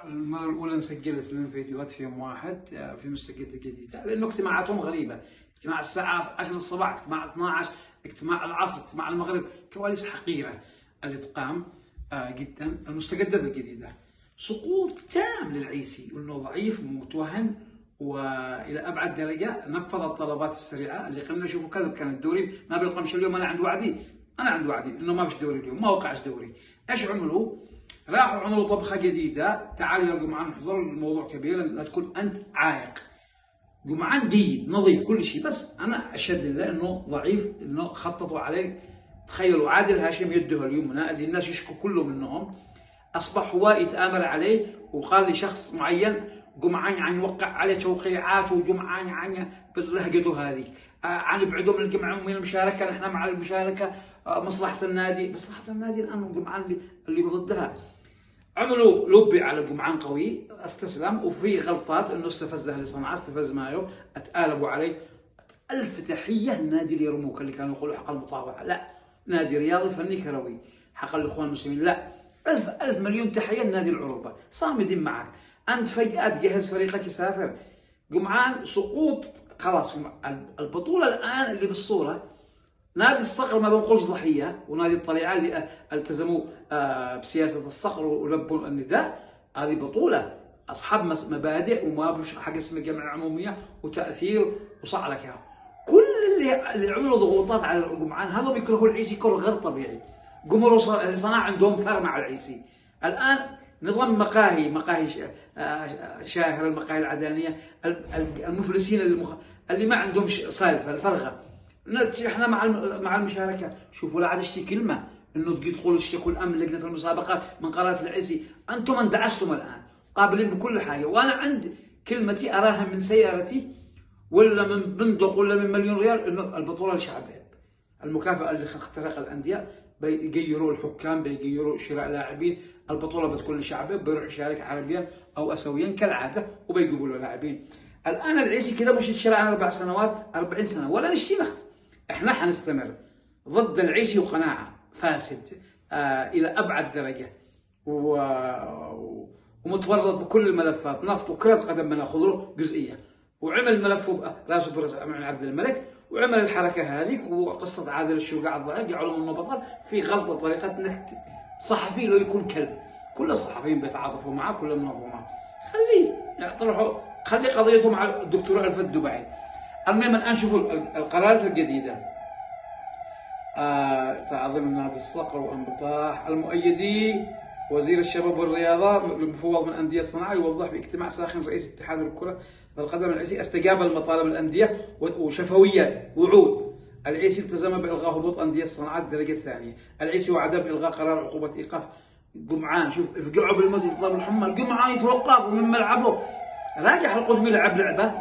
المرة الأولى سجلت 2 فيديوهات في يوم واحد في مستجدة جديدة، لأنه اجتماعاتهم غريبة. اجتماع الساعة 10 الصباح، اجتماع 12، اجتماع العصر، اجتماع المغرب، كواليس حقيرة اللي تقام جدا. المستجدات الجديدة سقوط تام للعيسي، وأنه ضعيف ومتوهن والى ابعد درجه. نفذ الطلبات السريعه اللي قلنا. شوفوا كذب كان الدوري ما بيقامش اليوم. انا عند وعدي انه ما فيش دوري اليوم، ما وقعش دوري. ايش عملوا؟ راحوا عملوا طبخه جديده. تعالوا يا جمعان احضروا، الموضوع كبير، لا تكون انت عايق. جمعان جيد نظيف كل شيء، بس انا اشهد لله انه ضعيف، انه خططوا عليه. تخيلوا عادل هاشم يده اليمنى اللي الناس يشكوا كله منهم، اصبح هو يتامر عليه، وقال لشخص معين جمعان عن يوقع عليه توقيعات، وجمعان عن باللهجته هذه عن يبعدوا من الجمعة من المشاركه. نحن مع المشاركه، مصلحه النادي الان جمعان اللي ضدها. عملوا لوبي على جمعان قوي، استسلم. وفي غلطات انه استفزها اللي صنعها، استفز مايو، اتقالبوا عليه. الف تحيه لنادي اليرموك اللي كانوا يقولوا حق المطابعه، لا، نادي رياضي فني كروي حق الاخوان المسلمين، لا، ألف مليون تحيه لنادي العروبه، صامدين معك. انت فجاه تجهز فريقك يسافر. جمعان سقوط خلاص. البطوله الان اللي بالصوره نادي الصقر، ما بنقولش ضحيه، ونادي الطليعه اللي التزموا بسياسه الصقر ولبوا النداء. هذه بطوله اصحاب مبادئ، وما بش حق اسمه جمعيه عموميه وتاثير وصعلكه. كل اللي عملوا ضغوطات على جمعان هذا بيكرهوا العيسي كره غير طبيعي. جمهور اللي صنع عندهم ثار مع العيسي. الان نظام مقاهي شاهر، المقاهي العدانيه، المفلسين اللي ما عندهم صالفه الفرغه. احنا مع المشاركه. شوفوا لا عاد اشتي كلمه انه تجي تقولوا اشتكوا الامن لجنه المسابقات من قرارات العيسي. انتم اندعستم الان، قابلين بكل حاجه. وانا عند كلمتي اراها من سيارتي ولا من بندق ولا من مليون ريال، انه البطوله لشعبين. المكافاه اللي اخترق الانديه بيغيروا الحكام، بيغيروا شراء لاعبين. البطوله بتكون لشعبين، بيروح يشارك عربيا او اسيويا كالعاده، وبيجيبوا له لاعبين. الان العيسي كذا مش يشتري عن 4 سنوات 40 سنه ولا نشتي نخت. احنا حنستمر ضد العيسي، وقناعه فاسد الى ابعد درجه، ومتورط بكل الملفات، نفط وكرة قدم بناخذ له جزئيه. وعمل ملفه راسه برأس مع عبد الملك، وعمل الحركه هذيك، وقصه عادل الشوقع الضعيف جعلوا منه بطل. في غلطه طريقه انك صحفي لو يكون كلب. كل الصحفيين بيتعاطفوا معه، كل المنظمات. خليه يطرحوا، خلي قضيته مع الدكتور الفت دبي. المهم الان شوفوا القرارات الجديده. تعظيم نادي الصقر وانبطاح المؤيدي. وزير الشباب والرياضه المفوض من انديه الصناعه يوضح في اجتماع ساخن رئيس اتحاد الكره القدم العيسي استجاب لمطالب الانديه وشفويات وعود. العيسي التزم بالغاء هبوط انديه الصناعات الدرجه الثانيه. العيسي وعد بالغاء قرار عقوبه ايقاف جمعان. شوف افقعوا بالموت يطلب الحمى. جمعان يتوقف من ملعبه. راجع القدمي لعب لعبه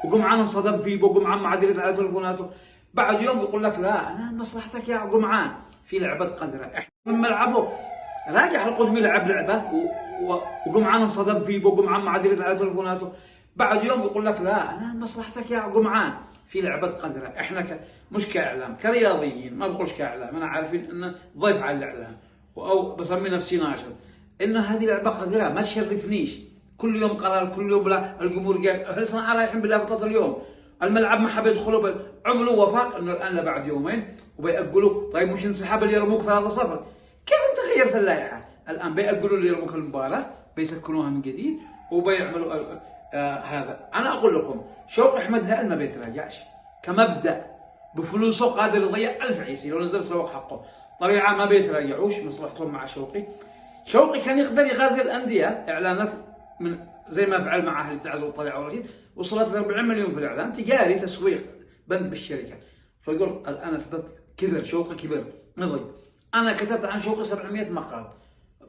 وجمعان انصدم فيه، وجمعان ما عاد يرد على تليفوناته. بعد يوم يقول لك لا انا مصلحتك يا جمعان في لعبه قذره، احنا من ملعبه. راجع القدمي لعب لعبه وجمعان انصدم فيه، وجمعان ما عاد يرد على تليفوناته. بعد يوم يقول لك لا انا مصلحتك يا جمعان في لعبه قذره. احنا مش كاعلام، كرياضيين، ما بقولش كاعلام، انا عارفين انه ضيف على الاعلام، او بسمي نفسي ناشط، ان هذه لعبه قذره ما تشرفنيش. كل يوم قرار، كل يوم لا. الجمهور قال احنا رايحين باللافطه اليوم، الملعب ما حب يدخلوا عملوا وفاق انه الان بعد يومين وبيأجلوا. طيب مش انسحاب اليرموك 3-0؟ كيف انت غيرت اللائحه؟ الان بيأجلوا اليرموك المباراه، بيسكنوها من جديد، وبيعملوا هذا. انا اقول لكم شوقي احمد هائل ما بيتراجعش كمبدا، بفلوسه قادر يضيع 1000 عيسي لو نزل سوق حقه. طليعه ما بيتراجعوش، مصلحتهم مع شوقي كان يقدر يغازل الانديه اعلانات من زي ما فعل مع اهل تعز وطليعه ورشيد، وصلت ل 40 مليون في الاعلان، تجاري تسويق بند بالشركه. فيقول الان اثبت كبر شوقي، كبر نضج. انا كتبت عن شوقي 700 مقال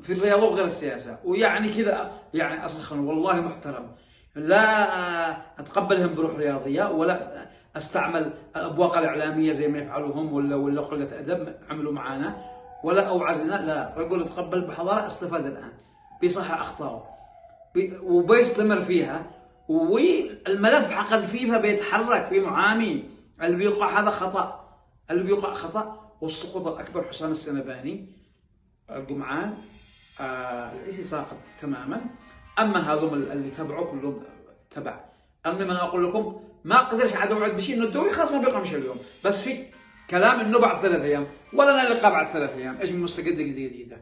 في الرياضه وغير السياسه، ويعني كذا يعني اسخن والله محترم. لا اتقبلهم بروح رياضيه، ولا استعمل الابواق الاعلاميه زي ما يفعلوا هم، ولا قله ادب عملوا معانا، ولا اوعزنا. لا، رجل اتقبل بحضاره، استفاد الان، بيصحح اخطائه وبيستمر فيها. والملف حق الفيفا بيتحرك في معامي. اللي بيوقع هذا خطا، اللي بيوقع خطا. والسقوط الاكبر حسام السنباني، الجمعان العيسي ساقط تماما. اما هذول اللي تبعوا كلهم تبع. اما انا اقول لكم ما اقدرش عاد اوعد بشيء انه الدوري خلاص ما بيقامش اليوم، بس في كلام انه بعد 3 ايام، ولا لنا لقاء بعد 3 ايام، ايش من مستجد جديده.